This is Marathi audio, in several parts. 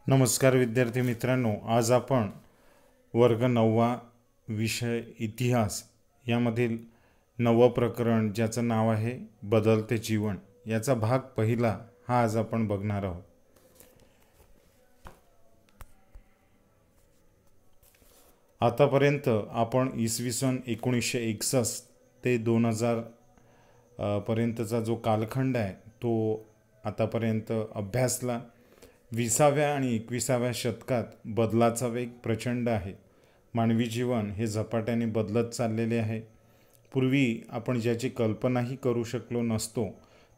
नमस्कार विद्यार्थी मित्रांनो, आज आपण वर्ग 9वा विषय इतिहास यामधील 9वं प्रकरण ज्याचं नाव आहे बदलते जीवन याचा भाग पहिला हा आज आपण बघणार आहोत। आतापर्यंत आपण इसवी सन 1961 ते 2000 पर्यंतचा जो कालखंड आहे तो आतापर्यंत अभ्यासला। 20व्या आणि 21व्या शतकात बदलाचा वेग प्रचंड आहे। मानवी जीवन हे झपाट्याने बदलत चाललेले आहे। पूर्वी आपण ज्याची कल्पनाही करू शकलो नसतो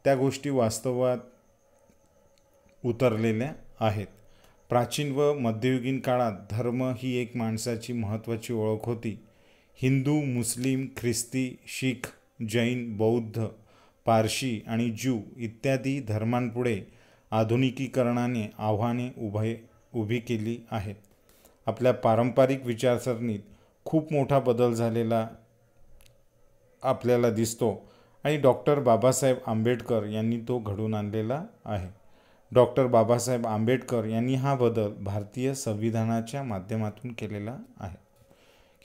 त्या गोष्टी वास्तवात उतरलेल्या आहेत। प्राचीन व मध्ययुगीन काळात धर्म ही एक माणसाची महत्त्वाची ओळख होती। हिंदू, मुस्लिम, ख्रिस्ती, शीख, जैन, बौद्ध, पारशी आणि ज्यू इत्यादी धर्मांपुढे आधुनिकीकरणाने आव्हाने उभी केली आहेत। आपल्या पारंपरिक विचारसरणीत खूप मोठा बदल झालेला आपल्याला दिसतो आणि डॉक्टर बाबासाहेब आंबेडकर यांनी तो घडवून आणलेला आहे। डॉक्टर बाबासाहेब आंबेडकर यांनी हा बदल भारतीय संविधानाच्या माध्यमातून केलेला आहे।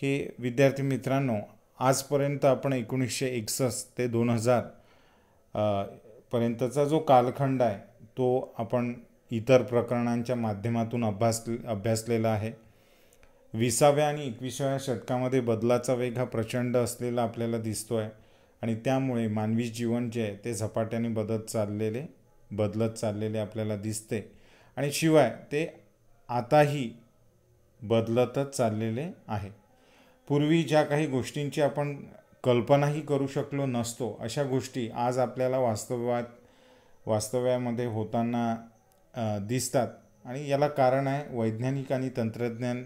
की विद्यार्थी मित्रांनो, आजपर्यंत आपण 1961 ते 2000 पर्यंतचा जो कालखंड आहे तो आपण इतर प्रकरणांच्या माध्यमातून अभ्यासलेला आहे। 20व्या आणि 21व्या शतकामध्ये बदलाचा वेग हा प्रचंड असलेला आपल्याला दिसतो आहे आणि त्यामुळे मानवी जीवन जे आहे ते झपाट्याने बदलत चाललेले आपल्याला दिसते आणि शिवाय ते आताही बदलतच चाललेले आहे। पूर्वी ज्या काही गोष्टींची आपण कल्पनाही करू शकलो नसतो अशा गोष्टी आज आपल्याला वास्तव्यामध्ये होताना दिसतात आणि याला कारण आहे वैज्ञानिक आणि तंत्रज्ञान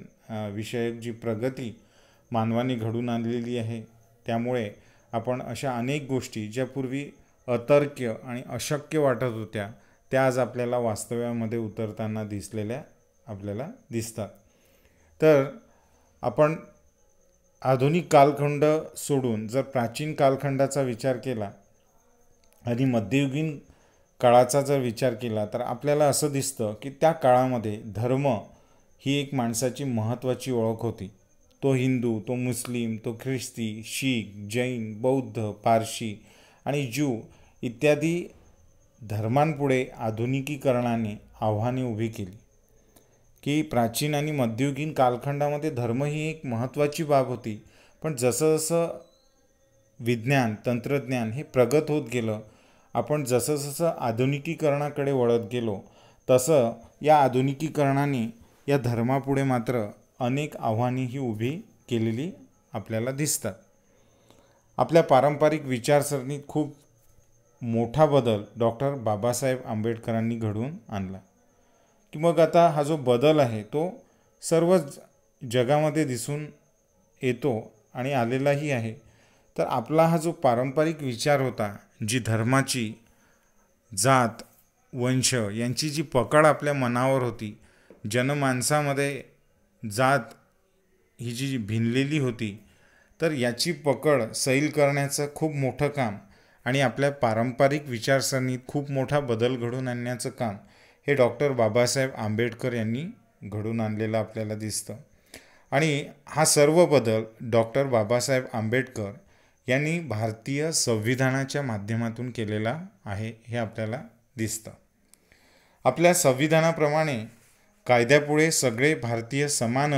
विषयक जी प्रगती मानवाने घडून आणलेली आहे। त्यामुळे आपण अशा अनेक गोष्टी ज्या पूर्वी अतर्क्य आणि अशक्य वाटत होत्या त्या आज आपल्याला वास्तव्यामध्ये उतरताना दिसलेल्या आपल्याला दिसतात। तर आपण आधुनिक कालखंड सोडून जर प्राचीन कालखंडाचा विचार केला आणि मध्ययुगीन काळाचा जर विचार केला तर आपल्याला असं दिसतं की त्या काळामध्ये धर्म ही एक माणसाची महत्त्वाची ओळख होती। तो हिंदू, तो मुस्लिम, तो ख्रिस्ती, शीख, जैन, बौद्ध, पारशी आणि ज्यू इत्यादी धर्मांपुढे आधुनिकीकरणाने आव्हाने उभी केली। की प्राचीन आणि मध्ययुगीन कालखंडामध्ये धर्म ही एक महत्त्वाची बाब होती, पण जसं जसं विज्ञान तंत्रज्ञान हे प्रगत होत गेलं, आपण जसं जसं आधुनिकीकरणाकडे वळत गेलो तसं या आधुनिकीकरणाने या धर्मापुढे मात्र अनेक आव्हानेही उभी केलेली आपल्याला दिसतात। आपल्या पारंपरिक विचारसरणीत खूप मोठा बदल डॉक्टर बाबासाहेब आंबेडकरांनी घडवून आणला। की मग आता हा जो बदल आहे तो सर्व जगामध्ये दिसून येतो आणि आलेलाही आहे। तर आपला हा जो पारंपरिक विचार होता, जी धर्माची, जात, वंश यांची जी पकड आपल्या मनावर होती, जनमानसामध्ये जात ही जी भिनलेली होती, तर याची पकड सैल करण्याचं खूप मोठं काम आणि आपल्या पारंपरिक विचारसरणीत खूप मोठा बदल घडवून आणण्याचं काम हे डॉक्टर बाबासाहेब आंबेडकर यांनी घडवून आणलेलं आपल्याला दिसतं। आणि हा सर्व बदल डॉक्टर बाबासाहेब आंबेडकर यांनी भारतीय संविधानाच्या माध्यमातून केलेला आहे हे आपल्याला दिसतं। आपल्या संविधानाप्रमाणे कायद्यापुढे सगळे भारतीय समान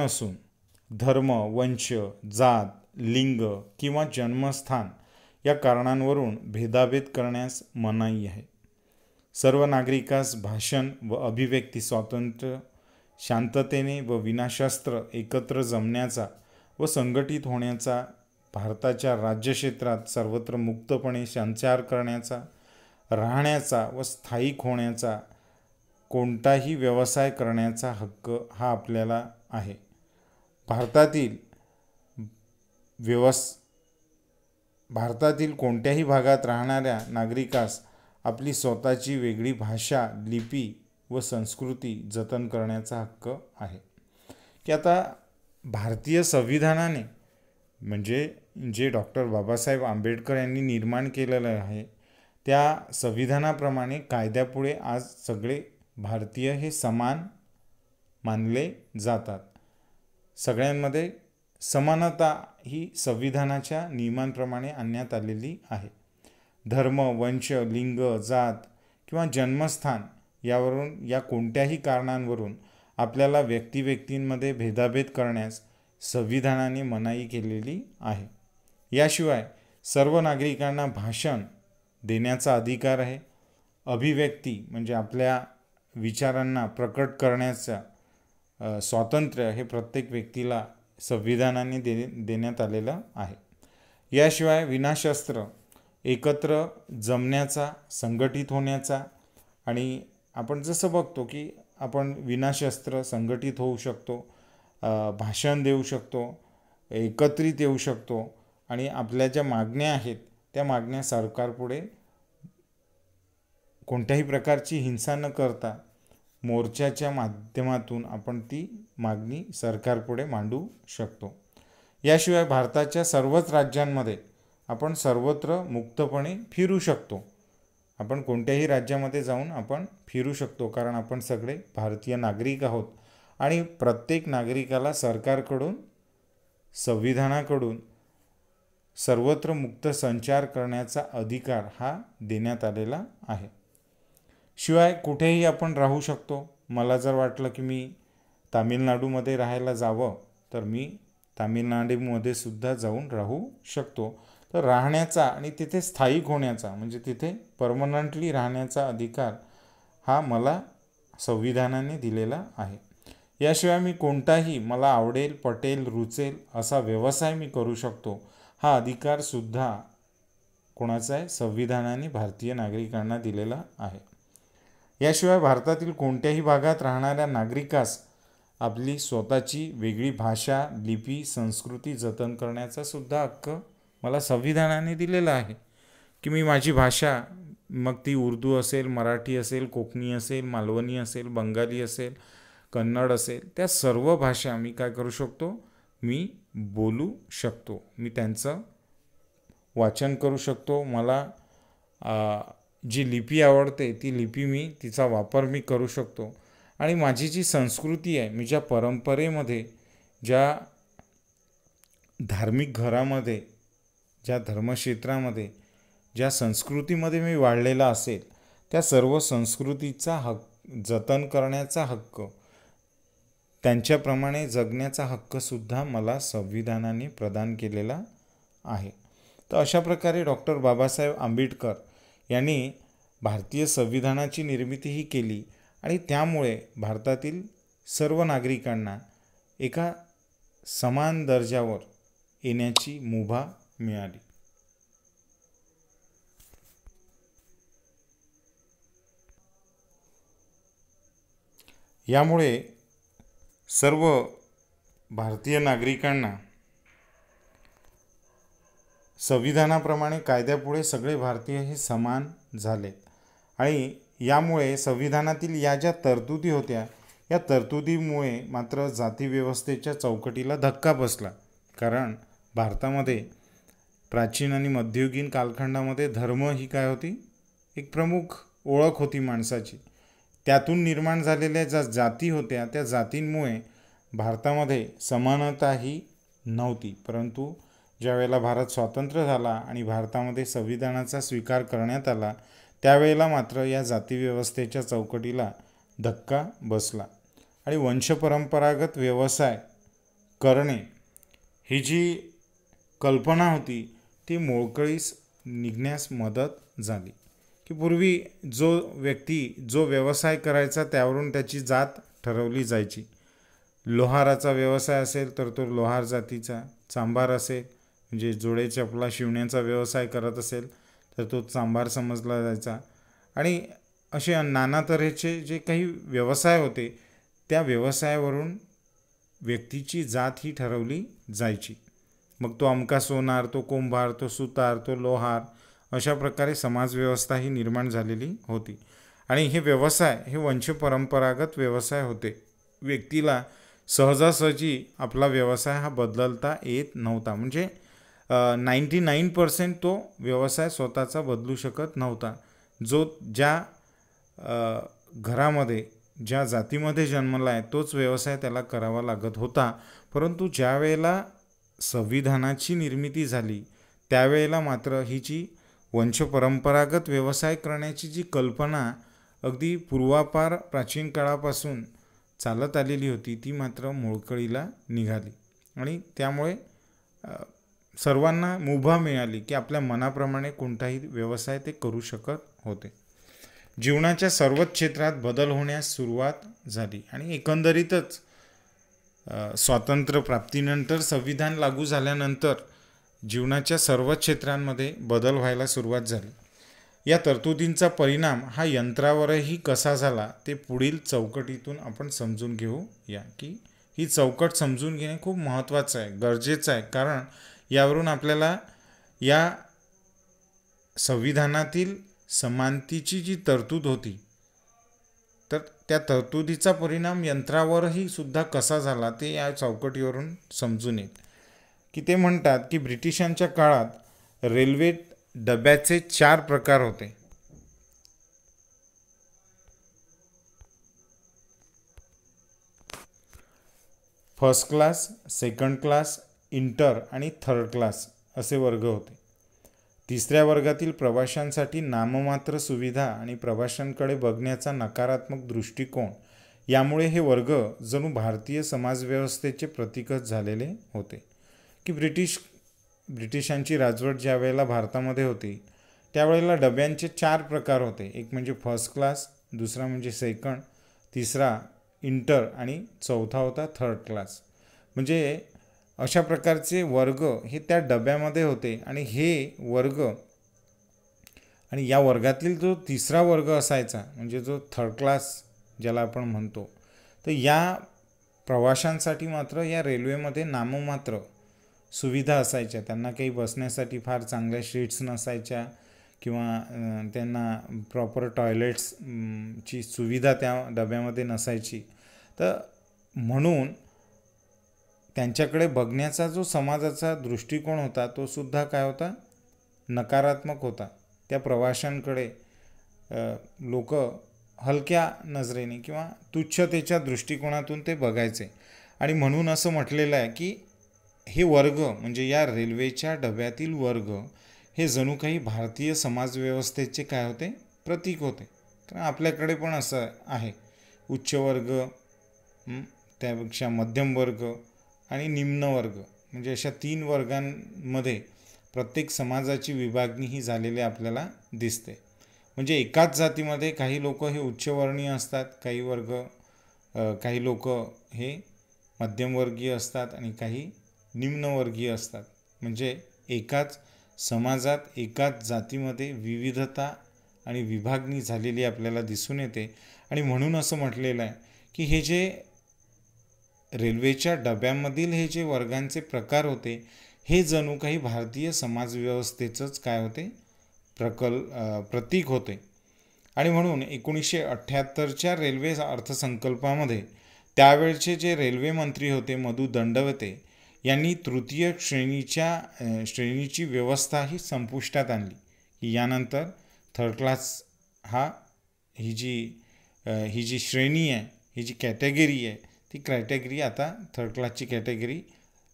असून धर्म, वंश, जात, लिंग किंवा जन्मस्थान या कारणांवरून भेदाभेद करण्यास मनाई आहे। सर्व नागरिकास भाषण व अभिव्यक्ती स्वातंत्र्य, शांततेने व विनाशस्त्र एकत्र जमण्याचा व संघटित होण्याचा, भारताच्या राज्यक्षेत्रात सर्वत्र मुक्तपणे संचार करण्याचा, राहण्याचा व स्थायिक होण्याचा, कोणताही व्यवसाय करण्याचा हक्क हा आपल्याला आहे। भारतातील कोणत्याही भागात राहणाऱ्या नागरिकास आपली स्वतःची वेगळी भाषा, लिपी व संस्कृती जतन करण्याचा हक्क आहे। की आता भारतीय संविधानाने म्हणजे जे डॉक्टर बाबासाहेब आंबेडकर यांनी निर्माण केलेलं आहे त्या संविधानाप्रमाणे कायद्यापुढे आज सगळे भारतीय हे समान मानले जातात. सगळ्यांमध्ये समानता ही संविधानाच्या नियमांप्रमाणे आणण्यात आलेली आहे. धर्म, वंश, लिंग, जात किंवा जन्मस्थान या कोणत्याही कारणांवरून आपल्याला व्यक्तिव्यक्तींमध्ये भेदाभेद करण्यास संविधानाने मनाई केलेली आहे. याशिवाय सर्व नागरिकांना भाषण देण्याचा अधिकार आहे. अभिव्यक्ती म्हणजे आपल्या विचारांना प्रकट करण्याचा स्वातंत्र्य हे प्रत्येक व्यक्तीला संविधानाने देण्यात आलेलं आहे. याशिवाय विनाशस्त्र एकत्र जमण्याचा, संघटित होण्याचा आणि आपण जसं बघतो की आपण विनाशस्त्र संघटित होऊ शकतो, भाषण देऊ शकतो, एकत्रित येऊ शकतो आणि आपल्या ज्या मागण्या आहेत त्या मागण्या सरकारपुढे कोणत्याही प्रकारची हिंसा न करता मोर्चाच्या माध्यमातून आपण ती मागणी सरकारपुढे मांडू शकतो. याशिवाय भारताच्या सर्वच राज्यांमध्ये आपण सर्वत्र मुक्तपणे फिरू शकतो. आपण कोणत्याही राज्यामध्ये जाऊन आपण फिरू शकतो कारण आपण सगळे भारतीय नागरिक आहोत आणि प्रत्येक नागरिकाला सरकारकडून, संविधानाकडून सर्वत्र मुक्त संचार करण्याचा अधिकार हा देण्यात आलेला आहे. शिवाय कुठेही आपण राहू शकतो. मला जर वाटलं की मी तामिळनाडूमध्ये राहायला जावं तर मी तामिळनाडूमध्ये सुद्धा जाऊन राहू शकतो. तर राहण्याचा आणि तिथे स्थायिक होण्याचा म्हणजे तिथे परमनंटली राहण्याचा अधिकार हा मला संविधानाने दिलेला आहे. याशिवाय मी कोणताही मला आवडेल, पटेल, रुचेल असा व्यवसाय मी करू शकतो. हा अधिकारसुद्धा कोणाचा आहे? संविधानाने भारतीय नागरिकांना दिलेला आहे. याशिवाय भारतातील कोणत्याही भागात राहणाऱ्या नागरिकास आपली स्वतःची वेगळी भाषा, लिपी, संस्कृती जतन करण्याचा सुद्धा हक्क मला संविधानाने दिलेला आहे की मी माझी भाषा, मग ती उर्दू असेल, मराठी असेल, कोकणी असेल, मालवणी असेल, बंगाली असेल, कन्नड असेल, त्या सर्व भाषा मी काय करू शकतो? मी बोलू शकतो. मी त्यांचं वाचन करू शकतो. मला जी लिपी आवडते ती लिपी मी तिचा वापर मी करू शकतो आणि माझी जी संस्कृती आहे, मी ज्या परंपरेमध्ये, ज्या धार्मिक घरामध्ये, ज्या धर्मक्षेत्रामध्ये, ज्या संस्कृतीमध्ये मी वाढलेला असेल त्या सर्व संस्कृतीचा जतन करण्याचा हक्क, त्यांच्याप्रमाणे जगण्याचा हक्कसुद्धा मला संविधानाने प्रदान केलेला आहे. तर अशा प्रकारे डॉक्टर बाबासाहेब आंबेडकर यांनी भारतीय संविधानाची निर्मितीही केली आणि त्यामुळे भारतातील सर्व नागरिकांना एका समान दर्जावर येण्याची मुभा मिळाली. यामुळे सर्व भारतीय नागरिकांना संविधानाप्रमाणे कायद्यापुढे सगळे भारतीय हे समान झाले आणि यामुळे संविधानातील या ज्या तरतुदी होत्या या तरतुदीमुळे मात्र जातीव्यवस्थेच्या चौकटीला धक्का बसला. कारण भारतामध्ये प्राचीन आणि मध्ययुगीन कालखंडामध्ये धर्म ही काय होती? एक प्रमुख ओळख होती माणसाची. त्यातून निर्माण झालेल्या ज्या जाती होत्या त्या जातींमुळे भारतामध्ये समानता ही नव्हती. परंतु ज्या वेळेला भारत स्वतंत्र झाला आणि भारतामध्ये संविधानाचा स्वीकार करण्यात आला त्यावेळेला मात्र या जातीव्यवस्थेच्या चौकटीला धक्का बसला आणि वंशपरंपरागत व्यवसाय करणे ही जी कल्पना होती ती मोळकळीस निघण्यास मदत झाली. की पूर्वी जो व्यक्ती जो व्यवसाय करायचा त्यावरून त्याची जात ठरवली जायची. लोहाराचा व्यवसाय असेल तर तो लोहार जातीचा, चांभार असेल म्हणजे जोडे चपला शिवण्याचा व्यवसाय करत असेल तर तो चांभार समजला जायचा आणि असे नाना तऱ्हेचे जे काही व्यवसाय होते त्या व्यवसायावरून व्यक्तीची जात ही ठरवली जायची. मग तो अमका सोनार, तो कुंभार, तो सुतार, तो लोहार अशा प्रकारे समाजव्यवस्था ही निर्माण झालेली होती आणि हे व्यवसाय हे वंशपरंपरागत व्यवसाय होते. व्यक्तीला सहजासहजी आपला व्यवसाय हा बदलता येत नव्हता. म्हणजे 99% तो व्यवसाय स्वतःचा बदलू शकत नव्हता. जो ज्या घरामध्ये ज्या जातीमध्ये जन्मला आहे तोच व्यवसाय त्याला करावा लागत होता. परंतु ज्या वेळेला संविधानाची निर्मिती झाली त्यावेळेला मात्र ही जी वंशपरंपरागत व्यवसाय करण्याची जी कल्पना अगदी पूर्वापार प्राचीन काळापासून चालत आलेली होती ती मात्र मोडकळीला निघाली. आणि त्यामुळे सर्वांना मुभा मिळाली की आपल्या मनाप्रमाणे कोणताही व्यवसाय ते करू शकत होते. जीवनाच्या सर्वच क्षेत्रात बदल होण्यास सुरुवात झाली. आणि एकंदरीतच स्वातंत्र्य प्राप्तीनंतर संविधान लागू झाल्यानंतर जीवनाच्या सर्वच क्षेत्रांमध्ये बदल व्हायला सुरुवात झाली. या तरतुदींचा परिणाम हा यंत्रावरही कसा झाला ते पुढील चौकटीतून आपण समजून घेऊया. की ही चौकट समजून घेणे खूप महत्त्वाचं आहे, गरजेचं आहे. कारण यावरून आपल्याला या संविधानातील समानतेची जी तरतूद होती तर त्या तरतुदीचा परिणाम यंत्रावरही सुद्धा कसा झाला ते या चौकटीवरून समजून येईल. की ते म्हणतात की ब्रिटिशांच्या काळात रेल्वे डब्याचे 4 प्रकार होते. First class, second class, inter आणि थर्ड क्लास असे वर्ग होते. तिसऱ्या वर्गातील प्रवाशांसाठी नाममात्र सुविधा आणि प्रवाशांकडे बघण्याचा नकारात्मक दृष्टिकोन यामुळे हे वर्ग जणू भारतीय समाजव्यवस्थेचे प्रतीकच झालेले होते. की ब्रिटिशांची राजवट ज्या वेळेला भारतामध्ये होती त्यावेळेला डब्यांचे 4 प्रकार होते. एक म्हणजे फर्स्ट क्लास, दुसरा म्हणजे सेकंड, तिसरा इंटर आणि चौथा होता थर्ड क्लास. म्हणजे अशा प्रकारचे वर्ग हे त्या डब्यामध्ये होते. आणि हे वर्ग आणि या वर्गातील जो तिसरा वर्ग असायचा म्हणजे जो थर्ड क्लास ज्याला आपण म्हणतो, तर या प्रवाशांसाठी मात्र या रेल्वेमध्ये नाममात्र सुविधा असायच्या. त्यांना काही बसण्यासाठी फार चांगल्या सीट्स नसायच्या किंवा त्यांना प्रॉपर टॉयलेट्सची सुविधा त्या डब्यामध्ये नसायची. तर म्हणून त्यांच्याकडे बघण्याचा जो समाजाचा दृष्टिकोन होता तो सुद्धा काय होता, नकारात्मक होता. त्या प्रवाशांकडे लोक हलक्या नजरेने किंवा तुच्छतेच्या दृष्टिकोनातून ते बघायचे. आणि म्हणून असं म्हटलेलं आहे की हे वर्ग म्हणजे या रेल्वेच्या डब्यातील वर्ग हे जणू काही भारतीय समाजव्यवस्थेचे काय होते, प्रतीक होते. तर आपल्याकडे पण असं आहे, उच्च वर्ग, त्यापेक्षा मध्यम वर्ग आणि निम्न वर्ग, म्हणजे अशा 3 वर्गांमध्ये प्रत्येक समाजाची विभागणी ही झालेली आपल्याला दिसते. म्हणजे एकाच जातीमध्ये काही लोक हे उच्चवर्णीय असतात, काही लोक हे मध्यमवर्गीय असतात आणि काही निम्नवर्गीय असतात. म्हणजे एकाच समाजात एकाच जातीमध्ये विविधता आणि विभागणी झालेली आपल्याला दिसून येते. आणि म्हणून असं म्हटलेलं आहे की हे जे रेल्वेच्या डब्यामधील हे जे वर्गांचे प्रकार होते हे जणू काही भारतीय समाजव्यवस्थेचंच काय होते, प्रतीक होते. आणि म्हणून 1978च्या रेल्वे अर्थसंकल्पामध्ये त्यावेळचे जे रेल्वे मंत्री होते मधु दंडवते यांनी तृतीय श्रेणीची व्यवस्था ही संपुष्टात आणली. की यानंतर थर्ड क्लास ही जी श्रेणी आहे, ही जी कॅटेगरी आहे, ती कॅटेगरी आता थर्ड क्लासची कॅटेगरी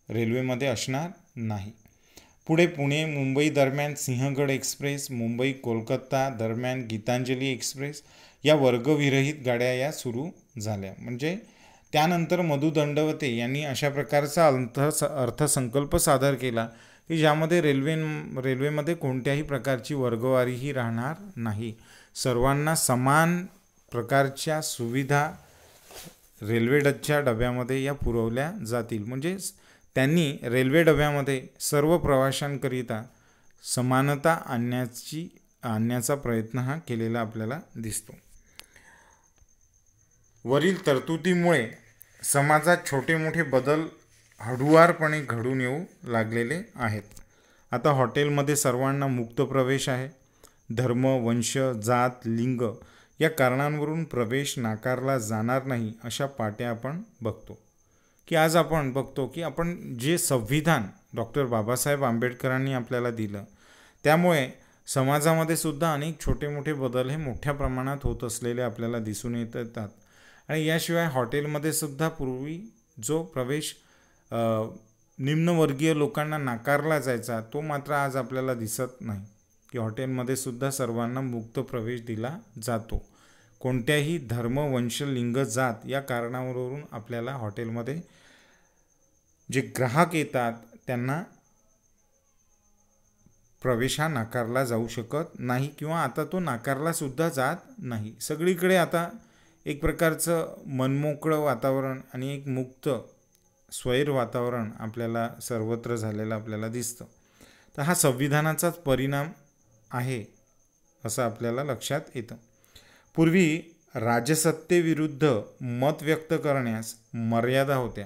रेल्वेमध्ये असणार नाही. पुढे पुणे मुंबई दरम्यान सिंहगड एक्सप्रेस, मुंबई कोलकाता दरम्यान गीतांजली एक्सप्रेस या वर्गविरहित गाड्या या सुरू झाल्या. म्हणजे त्यानंतर मधु दंडवते यांनी अशा प्रकारचा अर्थसंकल्प सादर केला की ज्यामध्ये रेल्वेमध्ये कोणत्याही प्रकारची वर्गवारीही राहणार नाही. सर्वांना समान प्रकारच्या सुविधा रेल्वेच्या डब्यामध्ये या पुरवल्या जातील. म्हणजे त्यांनी रेल्वे डब्यामध्ये सर्व प्रवाशांकरिता समानता आणण्याचा प्रयत्न हा केलेला आपल्याला दिसतो. वरील तरतुदीमुळे समाजात छोटे मोठे बदल हळूवारपणे घडून येऊ लागलेले आहेत. आता हॉटेलमध्ये सर्वांना मुक्त प्रवेश आहे. धर्म, वंश, जात, लिंग या कारणांवरून प्रवेश नाकारला जाणार नाही अशा पाट्या आपण बघतो. की आज आपण बघतो की आपण जे संविधान डॉक्टर बाबासाहेब आंबेडकरांनी आपल्याला दिलं, त्यामुळे समाजामध्ये सुद्धा अनेक छोटे मोठे बदल हे मोठ्या प्रमाणात होत असलेले आपल्याला दिसून येतात. आणि याशिवाय हॉटेलमध्ये सुद्धा पूर्वी जो प्रवेश निम्नवर्गीय लोकांना नाकारला जायचा, तो मात्र आज आपल्याला दिसत नाही की हॉटेलमध्ये सुद्धा सर्वांना मुक्त प्रवेश दिला जातो. कोणत्याही धर्म, वंश, लिंग, जात या कारणावरून आपल्याला हॉटेलमध्ये जे ग्राहक येतात त्यांना प्रवेश हा नाकारला जाऊ शकत नाही किंवा आता तो नाकारला सुद्धा जात नाही. सगळीकडे आता एक प्रकारचं मनमोकळं वातावरण आणि एक मुक्त स्वैर वातावरण आपल्याला सर्वत्र झालेलं आपल्याला दिसतं. तर हा संविधानाचाच परिणाम आहे असं आपल्याला लक्षात येतं. पूर्वी राजसत्तेविरुद्ध मत व्यक्त करण्यास मर्यादा होत्या.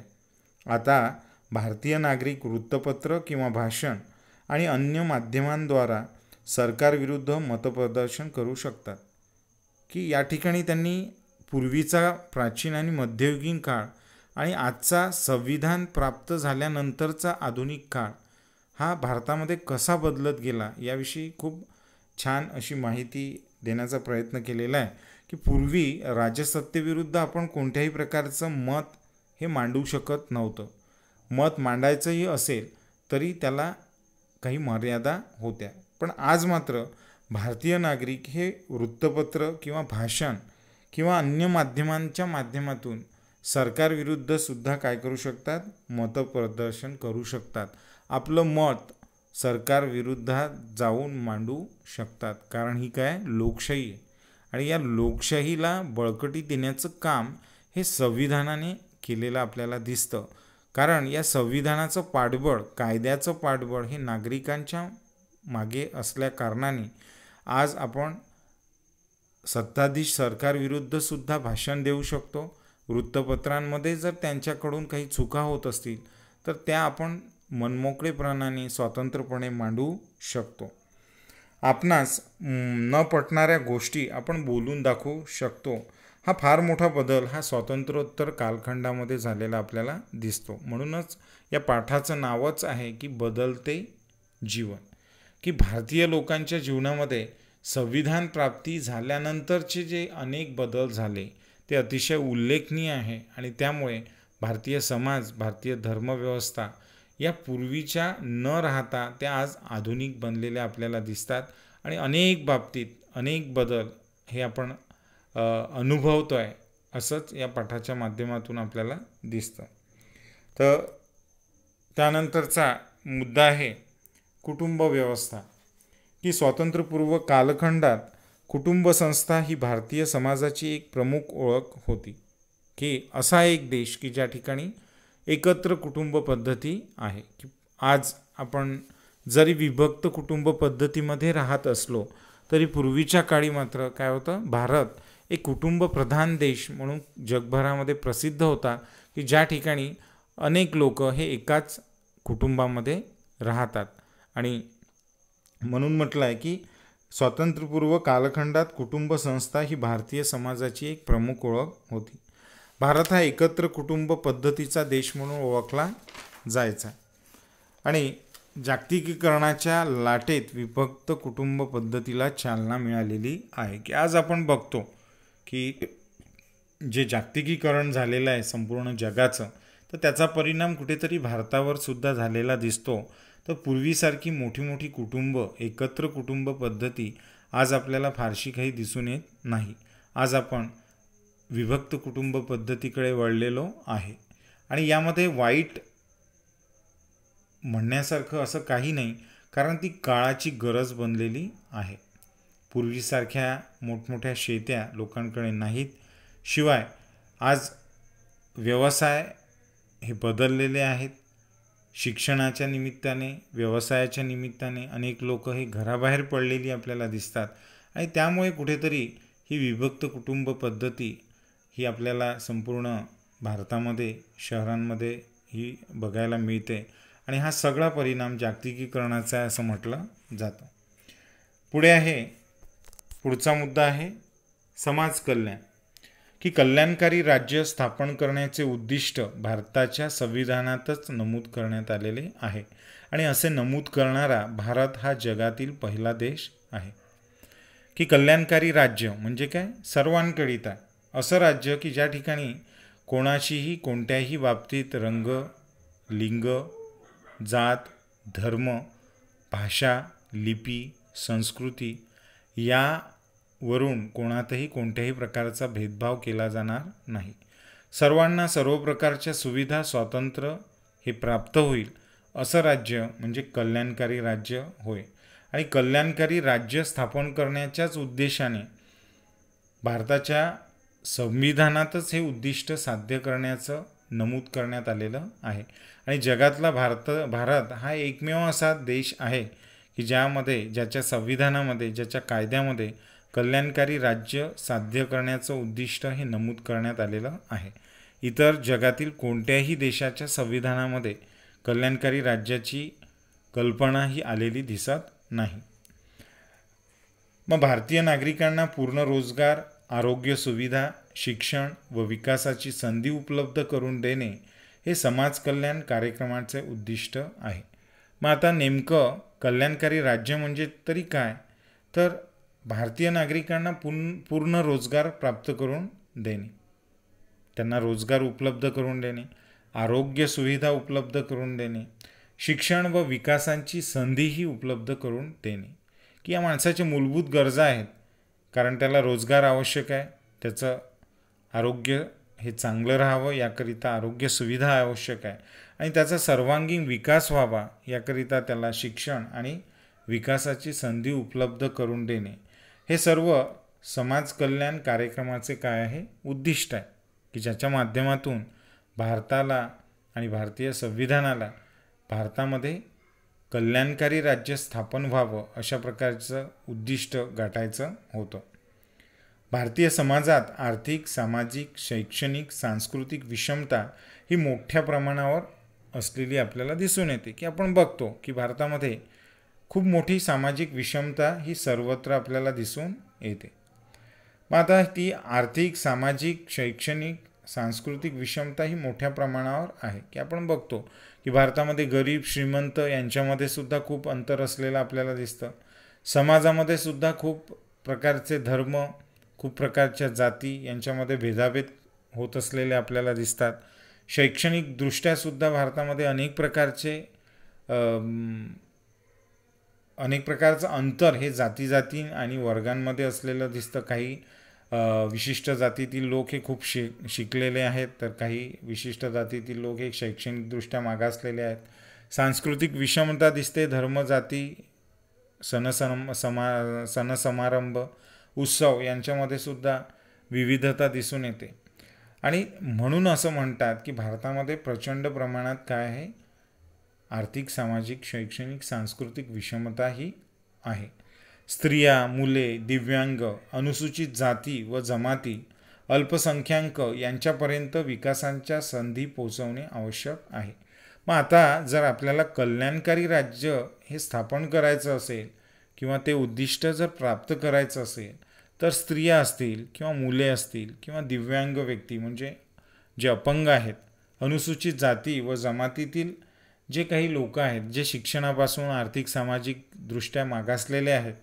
आता भारतीय नागरिक वृत्तपत्र किंवा भाषण आणि अन्य माध्यमांद्वारा सरकारविरुद्ध मतप्रदर्शन करू शकतात. की या ठिकाणी त्यांनी पूर्वीचा प्राचीन आणि मध्ययुगीन काळ आणि आजचा संविधान प्राप्त झाल्यानंतरचा आधुनिक काळ हा भारतामध्ये कसा बदलत गेला याविषयी खूप छान अशी माहिती देण्याचा प्रयत्न केलेला आहे. की पूर्वी राजसत्तेविरुद्ध आपण कोणत्याही प्रकारचं मत हे मांडू शकत नव्हतं. मत मांडायचंही असेल तरी त्याला काही मर्यादा होत्या. पण आज मात्र भारतीय नागरिक हे वृत्तपत्र किंवा भाषण किंवा अन्य माध्यमांच्या माध्यमातून सरकारविरुद्ध सुद्धा काय करू शकतात, मतप्रदर्शन करू शकतात. आपलं मत सरकारविरुद्धात जाऊन मांडू शकतात. कारण ही काय लोकशाही आहे आणि या लोकशाहीला बळकटी देण्याचं काम हे संविधानाने केलेलं आपल्याला दिसतं. कारण या संविधानाचं पाठबळ, कायद्याचं पाठबळ हे नागरिकांच्या मागे असल्या कारणाने आज आपण सत्ताधीश सरकारविरुद्ध सुद्धा भाषण देऊ शकतो. वृत्तपत्रांमध्ये जर त्यांच्याकडून काही चुका होत असतील तर त्या आपण मनमोकळेपणाने स्वतंत्रपणे मांडू शकतो. आपणास न पटणाऱ्या गोष्टी आपण बोलून दाखवू शकतो. हा फार मोठा बदल हा स्वातंत्र्योत्तर कालखंडामध्ये झालेला आपल्याला दिसतो. म्हणूनच या पाठाचं नावच आहे की बदलते जीवन. की भारतीय लोकांच्या जीवनामध्ये संविधान प्राप्ती झाल्यानंतरचे जे अनेक बदल झाले ते अतिशय उल्लेखनीय आहे आणि त्यामुळे भारतीय समाज, भारतीय धर्मव्यवस्था या पूर्वीच्या न राहता त्या आज आधुनिक बनलेल्या आपल्याला दिसतात आणि अनेक बाबतीत अनेक बदल हे आपण अनुभवतो आहे असंच या पाठाच्या माध्यमातून आपल्याला दिसतं. तर त्यानंतरचा मुद्दा आहे कुटुंब व्यवस्था. की स्वातंत्र्यपूर्व कालखंडात कुटुंब संस्था ही भारतीय समाजाची एक प्रमुख ओळख होती. की असा एक देश की ज्या ठिकाणी एकत्र कुटुंब पद्धती आहे. की आज आपण जरी विभक्त कुटुंब पद्धतीमध्ये राहत असलो तरी पूर्वीच्या काळी मात्र काय होतं, भारत एक कुटुंब प्रधान देश म्हणून जगभरामध्ये प्रसिद्ध होता. की ज्या ठिकाणी अनेक लोक हे एकाच कुटुंबामध्ये राहतात आणि म्हणून म्हटलं आहे की स्वातंत्र्यपूर्व कालखंडात कुटुंब संस्था ही भारतीय समाजाची एक प्रमुख ओळख होती. भारत हा एकत्र कुटुंब पद्धतीचा देश म्हणून ओळखला जायचा आणि जागतिकीकरणाच्या लाटेत विभक्त कुटुंब पद्धतीला चालना मिळालेली आहे. की आज आपण बघतो की जे जागतिकीकरण झालेलं आहे संपूर्ण जगाचं, तर त्याचा परिणाम कुठेतरी भारतावर सुद्धा झालेला दिसतो. तर पूर्वीसारखी मोठी मोठी कुटुंब, एकत्र कुटुंब पद्धती आज आपल्याला फारशी काही दिसून येत नाही. आज आपण विभक्त कुटुंब पद्धतीकडे वळलेलो आहे आणि यामध्ये वाईट म्हणण्यासारखं असं काही नाही, कारण ती काळाची गरज बनलेली आहे. पूर्वीसारख्या मोठमोठ्या शेत्या लोकांकडे नाहीत. शिवाय आज व्यवसाय हे बदललेले आहेत. शिक्षणाच्या निमित्ताने, व्यवसायाच्या निमित्ताने अनेक लोक हे घराबाहेर पडलेली आपल्याला दिसतात आणि त्यामुळे कुठेतरी ही विभक्त कुटुंब पद्धती ही आपल्याला संपूर्ण भारतामध्ये, शहरांमध्ये ही बघायला मिळते आणि हा सगळा परिणाम जागतिकीकरणाचा आहे असं म्हटलं जातं. पुढचा मुद्दा आहे समाज कल्याण. की कल्याणकारी राज्य स्थापन करण्याचे उद्दिष्ट भारताच्या संविधानातच नमूद करण्यात आलेले आहे आणि असे नमूद करणारा भारत हा जगातील पहिला देश आहे. की कल्याणकारी राज्य म्हणजे काय? सर्वांकरिता असं राज्य की ज्या ठिकाणी कोणाशीही कोणत्याही बाबतीत रंग, लिंग, जात, धर्म, भाषा, लिपी, संस्कृती यावरून कोणातही कोणत्याही प्रकारचा भेदभाव केला जाणार नाही. सर्वांना सर्व प्रकारच्या सुविधा, स्वातंत्र्य हे प्राप्त होईल असं राज्य म्हणजे कल्याणकारी राज्य होय. आणि कल्याणकारी राज्य स्थापन करण्याच्याच उद्देशाने भारताच्या संविधानातच हे उद्दिष्ट साध्य करण्याचं नमूद करण्यात आलेलं आहे. आणि जगातला भारत हा एकमेव असा देश आहे की ज्याच्या संविधानामध्ये, ज्याच्या कायद्यामध्ये कल्याणकारी राज्य साध्य करण्याचं उद्दिष्ट हे नमूद करण्यात आलेलं आहे. इतर जगातील कोणत्याही देशाच्या संविधानामध्ये कल्याणकारी राज्याची कल्पना ही आलेली दिसत नाही. मग भारतीय नागरिकांना पूर्ण रोजगार, आरोग्य सुविधा, शिक्षण व विकासाची संधी उपलब्ध करून देणे हे समाज कल्याण कार्यक्रमाचे उद्दिष्ट आहे. मग आता नेमकं कल्याणकारी राज्य म्हणजे तरी काय? तर भारतीय नागरिकांना पूर्ण रोजगार प्राप्त करून देणे, त्यांना रोजगार उपलब्ध करून देणे, आरोग्य सुविधा उपलब्ध करून देणे, शिक्षण व विकासांची संधीही उपलब्ध करून देणे. की या माणसाच्या मूलभूत गरजा आहेत, कारण त्याला रोजगार आवश्यक आहे, त्याचं आरोग्य हे चांगलं राहावं याकरिता आरोग्य सुविधा आवश्यक आहे आणि त्याचा सर्वांगीण विकास व्हावा याकरिता त्याला शिक्षण आणि विकासाची संधी उपलब्ध करून देणे हे सर्व समाज कल्याण कार्यक्रमाचे काय आहे? उद्दिष्ट आहे. की ज्याच्या माध्यमातून भारताला आणि भारतीय संविधानाला भारतामध्ये कल्याणकारी राज्य स्थापन व्हावं अशा प्रकारचं उद्दिष्ट गाठायचं होतं. भारतीय समाजात आर्थिक, सामाजिक, शैक्षणिक, सांस्कृतिक विषमता ही मोठ्या प्रमाणावर असलेली आपल्याला दिसून येते. की आपण बघतो की भारतामध्ये खूप मोठी सामाजिक विषमता ही सर्वत्र आपल्याला दिसून येते. मग आता ती आर्थिक, सामाजिक, शैक्षणिक, सांस्कृतिक विषमता ही मोठ्या प्रमाणावर आहे. की आपण बघतो की भारतामध्ये गरीब, श्रीमंत यांच्यामध्ये सुद्धा खूप अंतर असलेलं आपल्याला दिसतं. समाजामध्ये सुद्धा खूप प्रकारचे धर्म, खूप प्रकारच्या जाती यांच्यामध्ये भेदाभेद होत असलेले आपल्याला दिसतात. शैक्षणिकदृष्ट्यासुद्धा भारतामध्ये अनेक प्रकारचं अंतर हे जाती आणि वर्गांमध्ये असलेलं दिसतं. काही विशिष्ट जातीतील लोक हे खूप शिकलेले आहेत, तर काही विशिष्ट जातीतील लोक हे शैक्षणिकदृष्ट्या मागासलेले आहेत. सांस्कृतिक विषमता दिसते. धर्म, जाती, सण समारंभ, उत्सव यांच्यामध्ये सुद्धा विविधता दिसून येते. आणि म्हणून असं म्हणतात की भारतामध्ये प्रचंड प्रमाणात काय आहे? आर्थिक, सामाजिक, शैक्षणिक, सांस्कृतिक विषमता ही आहे. स्त्रिया, मुले, दिव्यांग, अनुसूचित जाती व जमाती, अल्पसंख्याक यांच्यापर्यंत विकासांच्या संधी पोहोचवणे आवश्यक आहे. मग आता जर आपल्याला कल्याणकारी राज्य हे स्थापन करायचं असेल किंवा ते उद्दिष्ट जर प्राप्त करायचं असेल तर स्त्रिया असतील किंवा मुले असतील किंवा दिव्यांग व्यक्ती म्हणजे जे अपंग आहेत, अनुसूचित जाती व जमातीतील जे काही लोक आहेत, जे शिक्षणापासून आर्थिक, सामाजिक दृष्ट्या मागासलेले आहेत,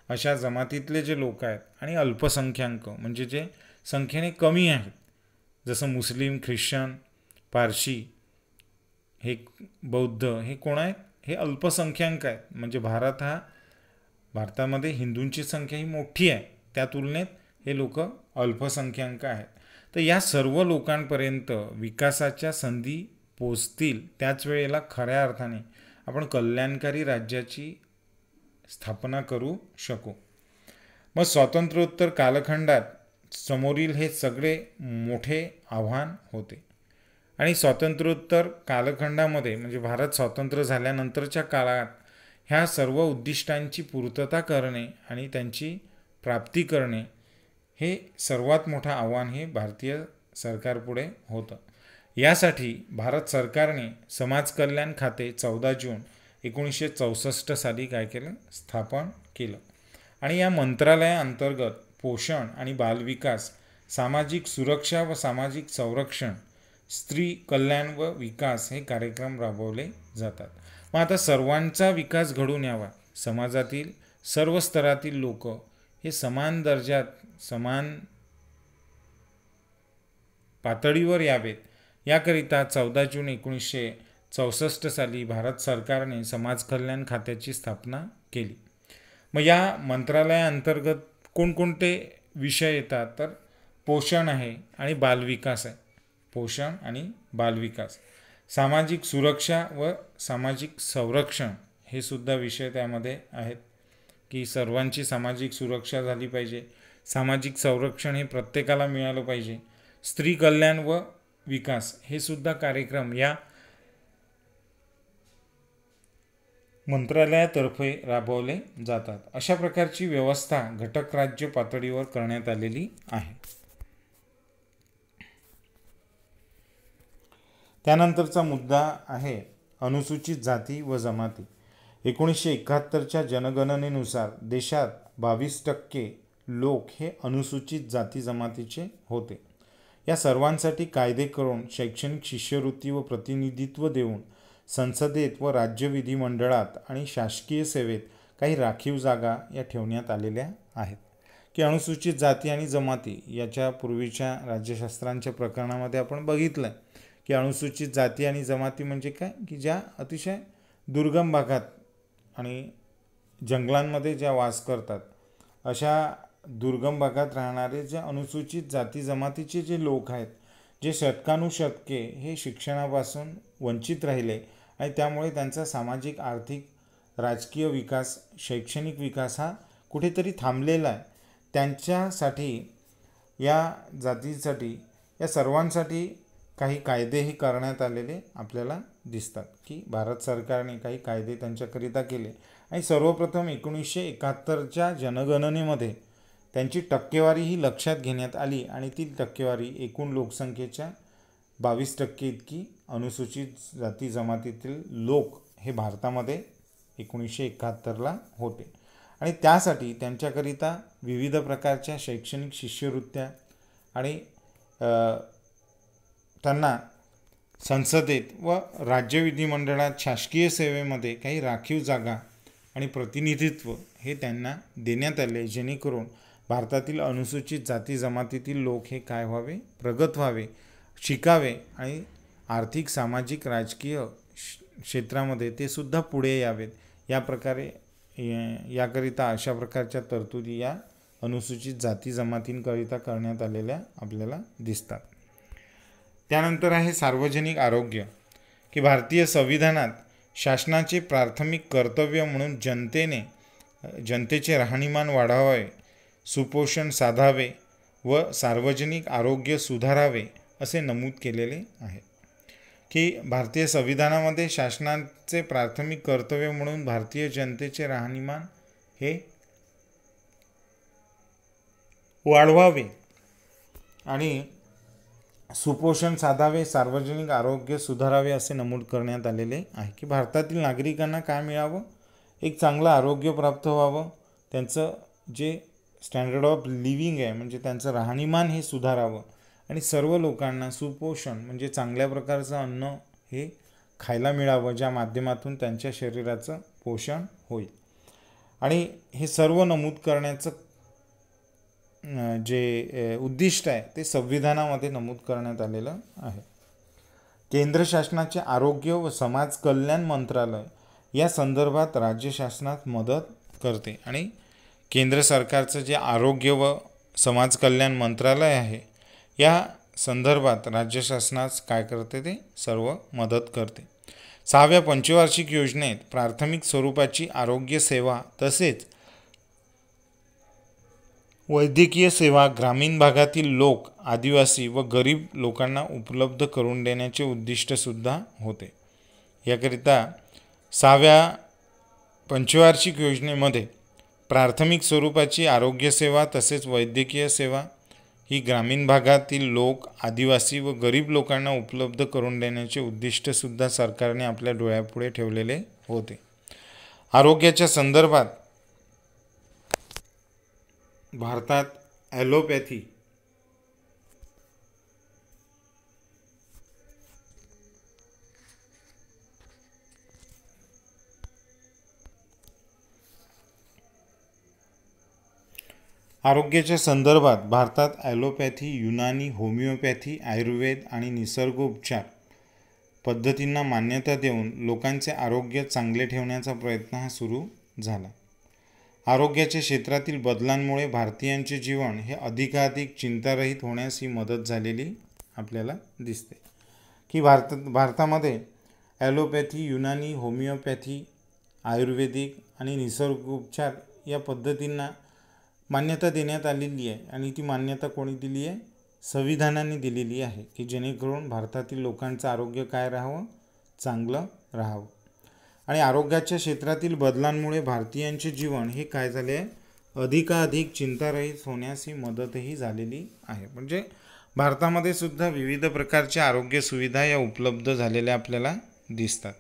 अशा जमातीतले जे लोक आहेत आणि अल्पसंख्याक म्हणजे जे संख्येने कमी आहेत, जसं मुस्लिम, ख्रिश्चन, पारशी, हे बौद्ध, हे कोण आहेत? हे अल्पसंख्याक आहेत. म्हणजे भारतामध्ये हिंदूंची संख्या ही मोठी आहे, त्या तुलनेत हे लोक अल्पसंख्याक आहेत. तर या सर्व लोकांपर्यंत विकासाच्या संधी पोचतील त्याच वेळेला खऱ्या अर्थाने आपण कल्याणकारी राज्याची स्थापना करू शकू. मग स्वातंत्र्योत्तर कालखंडात समोरील हे सगळे मोठे आव्हान होते. आणि स्वातंत्र्योत्तर कालखंडामध्ये म्हणजे भारत स्वतंत्र झाल्यानंतरच्या काळात ह्या सर्व उद्दिष्टांची पूर्तता करणे आणि त्यांची प्राप्ती करणे हे सर्वात मोठं आव्हान हे भारतीय सरकारपुढे होतं. यासाठी भारत सरकारने समाज कल्याण खाते 14 जून 1964 साली काय केलं? स्थापन केलं. आणि या मंत्रालयाअंतर्गत पोषण आणि बालविकास सामाजिक सुरक्षा व सामाजिक संरक्षण, स्त्री कल्याण व विकास हे कार्यक्रम राबवले जातात. मग आता सर्वांचा विकास घडून यावा, समाजातील सर्व स्तरातील लोक हे समान दर्जात, समान पातळीवर यावेत, याकरिता 14 जून 1964 साली भारत सरकारने समाज कल्याण खात्याची स्थापना केली. मग या मंत्रालयाअंतर्गत कोणकोणते विषय येतात, तर पोषण आहे आणि बालविकास आहे. पोषण आणि बालविकास, सामाजिक सुरक्षा व सामाजिक संरक्षण हे सुद्धा विषय त्यामध्ये आहेत, की सर्वांची सामाजिक सुरक्षा झाली पाहिजे, सामाजिक संरक्षण हे प्रत्येकाला मिळालं पाहिजे. स्त्री कल्याण व विकास हे सुद्धा कार्यक्रम या मंत्रालयातर्फे राबवले जातात. अशा प्रकारची व्यवस्था घटक राज्य पातळीवर करण्यात आलेली आहे. त्यानंतरचा मुद्दा आहे अनुसूचित जाती व जमाती. 1971च्या जनगणनेनुसार देशात 22% लोक हे अनुसूचित जाती जमातीचे होते. या सर्वांसाठी कायदे करून शैक्षणिक शिष्यवृत्ती व प्रतिनिधित्व देऊन संसदेत व राज्य विधिमंडळात आणि शासकीय सेवेत काही राखीव जागा या ठेवण्यात आलेल्या आहेत. की अनुसूचित जाती आणि जमाती याच्या पूर्वीच्या राज्यशास्त्रांच्या प्रकरणामध्ये आपण बघितलं की अनुसूचित जाती आणि जमाती म्हणजे काय, की ज्या अतिशय दुर्गम भागात आणि जंगलांमध्ये ज्या वास करतात, अशा दुर्गम भागात राहणारे जे अनुसूचित जाती जमातीचे जे लोक आहेत, जे शतकानुशतके हे शिक्षणापासून वंचित राहिले आणि त्यामुळे त्यांचा सामाजिक, आर्थिक, राजकीय विकास, शैक्षणिक विकास हा कुठेतरी थांबलेला आहे. त्यांच्यासाठी, या जातीसाठी, या सर्वांसाठी काही कायदेही करण्यात आलेले आपल्याला दिसतात, की भारत सरकारने काही कायदे त्यांच्याकरिता केले. आणि सर्वप्रथम 1971च्या जनगणनेमध्ये त्यांची टक्केवारी ही लक्षात घेण्यात आली आणि ती टक्केवारी एकूण लोकसंख्येच्या 22% इतकी अनुसूचित जाती जमातीतील लोक हे भारतामध्ये 1971ला होते. आणि त्यासाठी त्यांच्याकरिता विविध प्रकारच्या शैक्षणिक शिष्यवृत्त्या आणि त्यांना संसदेत व राज्य विधिमंडळात शासकीय सेवेमध्ये काही राखीव जागा आणि प्रतिनिधित्व हे त्यांना देण्यात आले, जेणेकरून भारतातील अनुसूचित जाती जमातीतील लोक हे काय व्हावे, प्रगत व्हावे, शिकावे आणि आर्थिक, सामाजिक, राजकीय क्षेत्रामध्ये ते सुद्धा पुढे यावेत. या प्रकारे याकरिता अशा प्रकारच्या तरतुदी या अनुसूचित जाती जमातींकरिता करण्यात आलेल्या आपल्याला दिसतात. त्यानंतर आहे सार्वजनिक आरोग्य, की भारतीय संविधानात शासनाचे प्राथमिक कर्तव्य म्हणून जनतेचे राहणीमान वाढवावे, सुपोषण साधावे व सार्वजनिक आरोग्य सुधारावे असे नमूद केलेले आहे. की भारतीय संविधानामध्ये शासनाचे प्राथमिक कर्तव्य म्हणून भारतीय जनतेचे राहणीमान हे वाढवावे आणि सुपोषण साधावे, सार्वजनिक आरोग्य सुधारावे असे नमूद करण्यात आलेले आहे. की भारतातील नागरिकांना काय मिळावं, एक चांगलं आरोग्य प्राप्त व्हावं, त्यांचं जे स्टँडर्ड ऑफ लिव्हिंग आहे म्हणजे त्यांचं राहणीमान हे सुधारावं आणि सर्व लोकांना सुपोषण म्हणजे चांगल्या प्रकारचं अन्न हे खायला मिळावं, ज्या माध्यमातून त्यांच्या शरीराचं पोषण होईल. आणि हे सर्व नमूद करण्याचं जे उद्दिष्ट आहे ते संविधानामध्ये नमूद करण्यात आलेलं आहे. केंद्र शासनाचे आरोग्य व समाज कल्याण मंत्रालय या संदर्भात राज्य शासनात मदत करते आणि केंद्र सरकारचं जे आरोग्य व समाज कल्याण मंत्रालय आहे या संदर्भात राज्य शासनास काय करते, ते सर्व मदत करते. 6व्या पंचवार्षिक योजनेत प्राथमिक स्वरूपाची आरोग्य सेवा तसेच वैद्यकीय सेवा ग्रामीण भागातील लोक, आदिवासी व गरीब लोकांना उपलब्ध करून देण्याचे उद्दिष्टसुद्धा होते. याकरिता 6व्या पंचवार्षिक योजनेमध्ये प्राथमिक स्वरूपाची आरोग्य सेवा तसेच वैद्यकीय सेवा ही ग्रामीण भागातील लोक, आदिवासी व गरीब लोकांना उपलब्ध करून देण्याचे उद्दिष्टसुद्धा सरकारने आपल्या डोळ्यापुढे ठेवलेले होते. आरोग्याच्या संदर्भात भारतात ॲलोपॅथी आरोग्याच्या संदर्भात भारतात ॲलोपॅथी, युनानी, होमिओपॅथी, आयुर्वेद आणि निसर्गोपचार पद्धतींना मान्यता देऊन लोकांचे आरोग्य चांगले ठेवण्याचा प्रयत्न हा सुरू झाला. आरोग्याच्या क्षेत्रातील बदलांमुळे भारतीयांचे जीवन हे अधिकाधिक चिंतारहित होण्यास ही मदत झालेली आपल्याला दिसते. की भारतामध्ये ॲलोपॅथी, युनानी, होमिओपॅथी, आयुर्वेदिक आणि निसर्गोपचार या पद्धतींना मान्यता देण्यात आलेली आहे. आणि ती मान्यता कोणी दिली आहे? संविधानाने दिलेली आहे, की जेणेकरून भारतातील लोकांचं आरोग्य काय राहावं? चांगलं राहावं. आणि आरोग्याच्या क्षेत्रातील बदलांमुळे भारतीयांचे जीवन हे काय झाले आहे? अधिकाधिक चिंतारहित होण्यास ही मदतही झालेली आहे. म्हणजे भारतामध्ये सुद्धा विविध प्रकारच्या आरोग्य सुविधा या उपलब्ध झालेल्या आपल्याला दिसतात.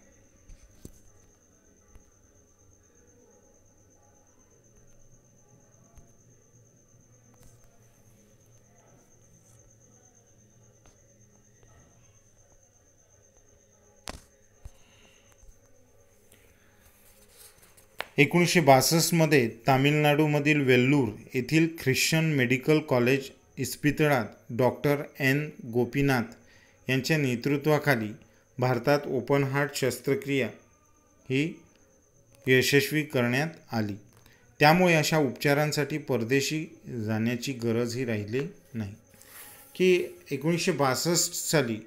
1962 तामिळनाडूमधील वेल्लूर येथील ख्रिश्चन मेडिकल कॉलेज इस्पितळात डॉक्टर एन गोपीनाथ यांच्या नेतृत्वाखाली भारतात ओपन हार्ट शस्त्रक्रिया ही यशस्वी करण्यात आली. त्यामुळे अशा उपचारांसाठी परदेशी जाण्याची गरजही राहिली नाही. की 1962 साली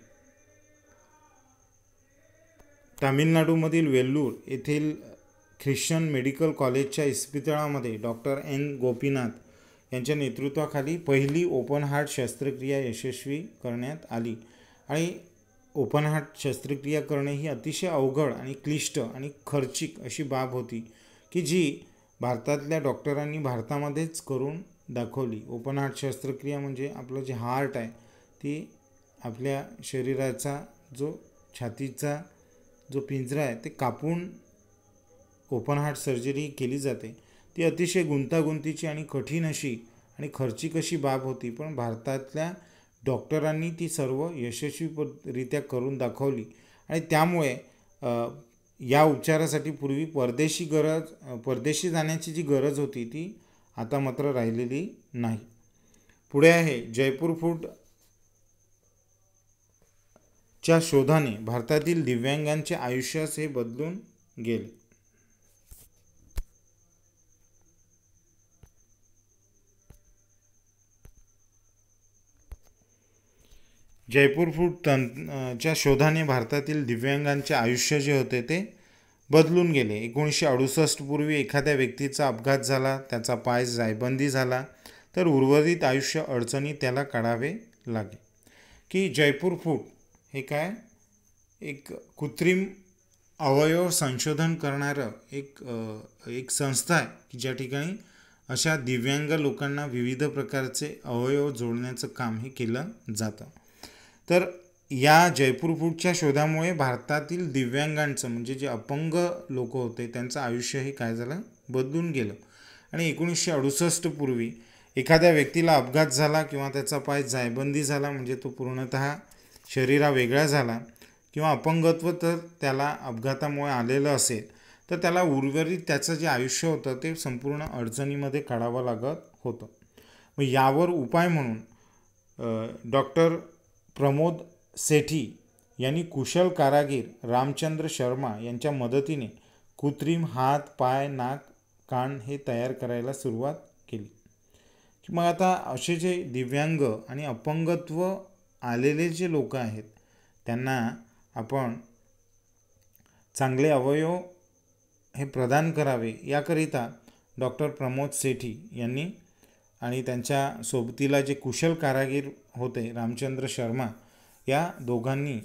तामिळनाडूमधील वेल्लूर येथील ख्रिश्चन मेडिकल कॉलेजच्या इस्पितळामध्ये डॉक्टर एन गोपीनाथ यांच्या नेतृत्वाखाली पहिली ओपन हार्ट शस्त्रक्रिया यशस्वी करण्यात आली. आणि ओपन हार्ट शस्त्रक्रिया करणे ही अतिशय अवघड आणि क्लिष्ट आणि खर्चिक अशी बाब होती, की जी भारतातल्या डॉक्टरांनी भारतामध्येच करून दाखवली. ओपन हार्ट शस्त्रक्रिया म्हणजे आपलं जे हार्ट आहे ती आपल्या शरीराचा जो छातीचा जो पिंजरा आहे ते कापून ओपन हार्ट सर्जरी केली जाते. ती अतिशय गुंतागुंतीची आणि कठीण अशी आणि खर्चिक अशी बाब होती, पण भारतातल्या डॉक्टरांनी ती सर्व यशस्वीरित्या करून दाखवली. आणि त्यामुळे या उपचारासाठी पूर्वी परदेशी जाण्याची जी गरज होती ती आता मात्र राहिलेली नाही. पुढे आहे जयपूर फूट च्या शोधाने भारतातील दिव्यांगांचे आयुष्यच हे बदलून गेले. जयपूर फूट च्या शोधाने भारतातील दिव्यांगांचे आयुष्य जे होते ते बदलून गेले. 1968 पूर्वी एखाद्या व्यक्तीचा अपघात झाला, त्याचा पाय जायबंदी झाला, तर उर्वरित आयुष्य अडचणी त्याला काढावे लागे. की जयपूर फूट हे काय? एक कृत्रिम अवयव संशोधन करणारं एक संस्था आहे, की ज्या ठिकाणी अशा दिव्यांग लोकांना विविध प्रकारचे अवयव जोडण्याचं काम हे केलं जातं. तर या जयपूर फूटच्या शोधामुळे भारतातील दिव्यांगांचं म्हणजे जे अपंग लोक होते त्यांचं आयुष्य हे काय झालं? बदलून गेलं. आणि 1968 पूर्वी एखाद्या व्यक्तीला अपघात झाला किंवा त्याचा पाय जायबंदी झाला म्हणजे तो पूर्णतः शरीरा वेगळा झाला किंवा अपंगत्व तर त्याला अपघातामुळे आलेलं असेल, तर त्याला उर्वरित त्याचं जे आयुष्य होतं ते संपूर्ण अडचणीमध्ये काढावं लागत होतं. मग यावर उपाय म्हणून डॉक्टर प्रमोद सेठी यांनी कुशल कारागीर रामचंद्र शर्मा यांच्या मदतीने कृत्रिम हात, पाय, नाक, कान हे तयार करायला सुरुवात केली. मग आता असे जे दिव्यांग आणि अपंगत्व आलेले जे लोक आहेत त्यांना आपण चांगले अवयव हे प्रदान करावे याकरिता डॉक्टर प्रमोद सेठी यांनी आणि त्यांच्या सोबतीला जे कुशल कारागीर होते रामचंद्र शर्मा या दोघांनी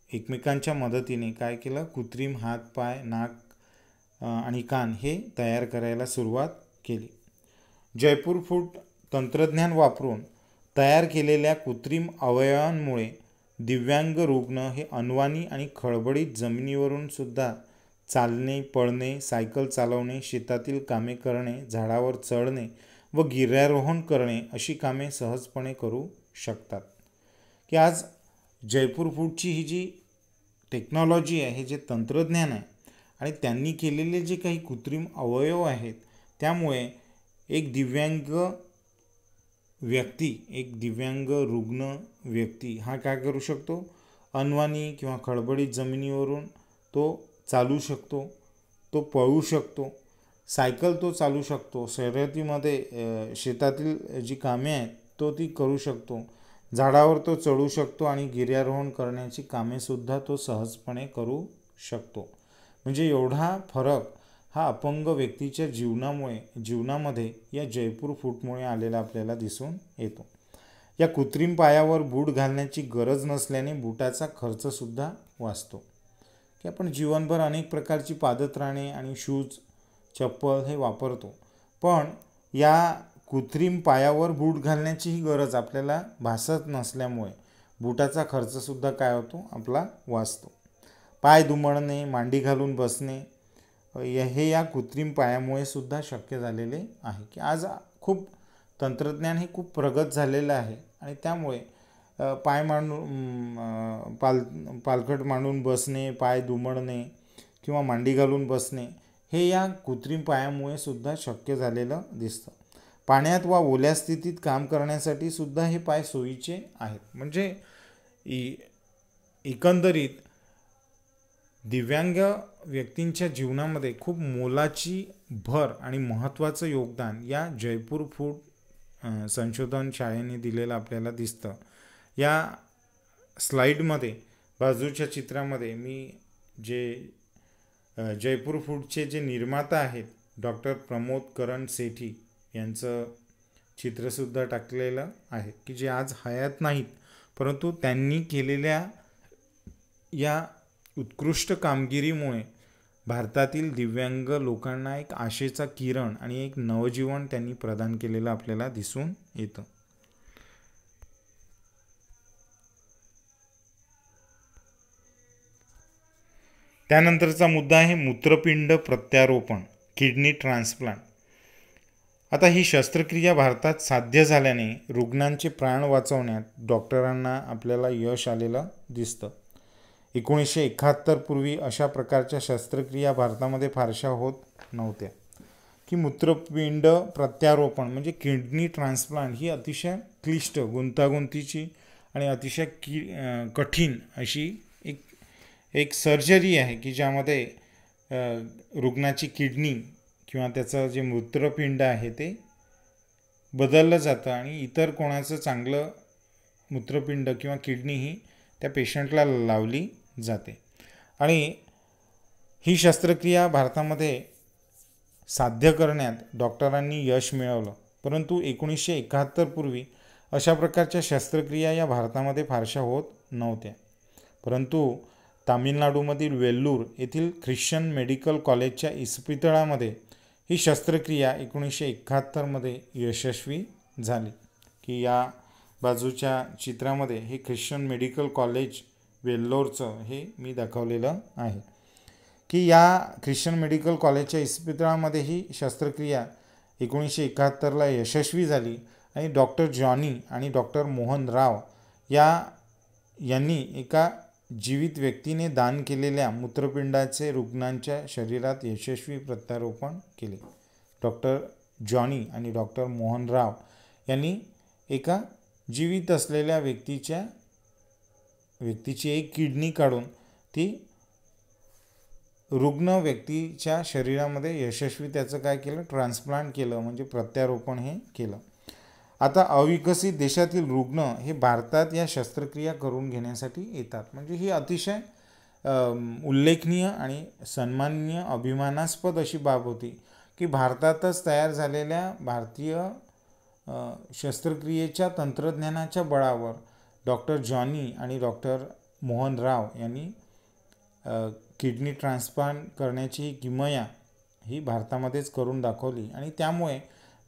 एकमेकांच्या मदतीने काय केलं? कृत्रिम हात, पाय, नाक आणि कान हे तयार करायला सुरुवात केली. जयपूर फूट तंत्रज्ञान वापरून तयार केलेल्या कृत्रिम अवयवांमुळे दिव्यांग रुग्ण हे अनवाणी आणि खडबडीत जमिनीवरून सुद्धा चालणे, पळणे, सायकल चालवणे, शेतातील कामे करणे, झाडावर चढणे व गिर्यारोहण करणे अशी कामे सहजपणे करू शकतात. की आज जयपूर फूटची ही जी टेक्नॉलॉजी आहे, हे जे तंत्रज्ञान आहे आणि त्यांनी केलेले जे काही कृत्रिम अवयव आहेत त्यामुळे एक दिव्यांग व्यक्ती, एक दिव्यांग रुग्ण व्यक्ती हा काय करू शकतो, अनवाणी किंवा खडबडीत जमिनीवरून तो चालू शकतो, तो पळू शकतो, सायकल तो चालू शकतो, शर्यतीमध्ये शेतातील जी कामे आहेत तो ती करू शकतो, झाडावर तो चढू शकतो आणि गिर्यारोहण करण्याची कामेसुद्धा तो सहजपणे करू शकतो. म्हणजे एवढा फरक हा अपंग व्यक्तीच्या जीवनामध्ये या जयपूर फूटमुळे आलेला आपल्याला दिसून येतो. या कृत्रिम पायावर बूट घालण्याची गरज नसल्याने बुटाचा खर्चसुद्धा वाचतो, की आपण जीवनभर अनेक प्रकारची पादत्राणे आणि शूज, चप्पल हे वापरतो, पण या कृत्रिम पायावर बूट घालण्याचीही गरज आपल्याला भासत नसल्यामुळे बुटाचा खर्चसुद्धा काय होतो, आपला वाचतो. पाय दुमडणे, मांडी घालून बसणे हे या कृत्रिम पायामुळे सुद्धा शक्य झालेले आहे, की आज खूप तंत्रज्ञान हे खूप प्रगत झालेलं आहे आणि त्यामुळे पाय मांडून पालखट मांडून बसणे, पाय दुमडणे किंवा मांडी घालून बसणे हे या कृत्रिम पायामुळे सुद्धा शक्य झालेलं दिसतं. पाण्यात वा ओल्या स्थितीत काम करण्यासाठी सुद्धा हे पाय सोयीचे आहेत. म्हणजे एकंदरीत दिव्यांग व्यक्तींच्या जीवनामध्ये खूप मोलाची भर आणि महत्त्वाचं योगदान या जयपूर फूट संशोधन शाळेने दिलेलं आपल्याला दिसतं. या स्लाईडमध्ये बाजूच्या चित्रामध्ये मी जे जयपूर फूडचे जे निर्माता आहेत डॉक्टर प्रमोद करण सेठी यांचं चित्रसुद्धा टाकलेलं आहे, की जे आज हयात नाहीत, परंतु त्यांनी केलेल्या या उत्कृष्ट कामगिरीमुळे भारतातील दिव्यांग लोकांना एक आशेचा किरण आणि एक नवजीवन त्यांनी प्रदान केलेलं आपल्याला दिसून येतं. त्यानंतरचा मुद्दा आहे मूत्रपिंड प्रत्यारोपण, किडनी ट्रान्सप्लांट. आता ही शस्त्रक्रिया भारतात साध्य झाल्याने रुग्णांचे प्राण वाचवण्यात डॉक्टरांना आपल्याला यश आलेलं दिसतं. 1971 पूर्वी अशा प्रकारच्या शस्त्रक्रिया भारतामध्ये फारशा होत नव्हत्या, की मूत्रपिंड प्रत्यारोपण म्हणजे किडनी ट्रान्सप्लांट ही अतिशय क्लिष्ट, गुंतागुंतीची आणि अतिशय कठीण अशी एक सर्जरी आहे, की ज्यामध्ये रुग्णाची किडनी किंवा त्याचं जे मूत्रपिंड आहे ते बदललं जातं आणि इतर कोणाचं चांगलं मूत्रपिंड किंवा किडनी ही त्या पेशंटला लावली जाते. आणि ही शस्त्रक्रिया भारतामध्ये साध्य करण्यात डॉक्टरांनी यश मिळवलं, परंतु 1971 पूर्वी अशा प्रकारच्या शस्त्रक्रिया या भारतामध्ये फारशा होत नव्हत्या. परंतु तामिळनाडूमधील वेल्लूर येथील ख्रिश्चन मेडिकल कॉलेजच्या इस्पितळामध्ये ही शस्त्रक्रिया 1971 यशस्वी झाली, की या बाजूच्या चित्रामध्ये हे ख्रिश्चन मेडिकल कॉलेज वेल्लोरचं हे मी दाखवलेलं आहे, की या ख्रिश्चन मेडिकल कॉलेजच्या इस्पितळामध्ये ही शस्त्रक्रिया 1971 यशस्वी झाली आणि डॉक्टर जॉनी आणि डॉक्टर मोहन राव यांनी एका जीवित व्यक्तीने दान केलेल्या मूत्रपिंडाचे रुग्णांच्या शरीरात यशस्वी प्रत्यारोपण केले. डॉक्टर जॉनी आणि डॉक्टर मोहन राव यांनी एका जीवित असलेल्या व्यक्तीची एक किडनी काढून ती रुग्ण व्यक्तीच्या शरीरामध्ये यशस्वी त्याचं काय केलं, ट्रान्सप्लांट केलं, म्हणजे प्रत्यारोपण हे केलं. आता अविकसित देशातील रुग्ण हे भारतात या शस्त्रक्रिया करून घेण्यासाठी येतात. म्हणजे ही अतिशय उल्लेखनीय आणि सन्माननीय, अभिमानास्पद अशी बाब होती, की भारतातच तयार झालेल्या भारतीय शस्त्रक्रियेच्या तंत्रज्ञानाच्या बळावर डॉक्टर जॉनी आणि डॉक्टर मोहन राव यांनी किडनी ट्रान्सप्लांट करण्याची ही किमया ही भारतामध्येच करून दाखवली. आणि त्यामुळे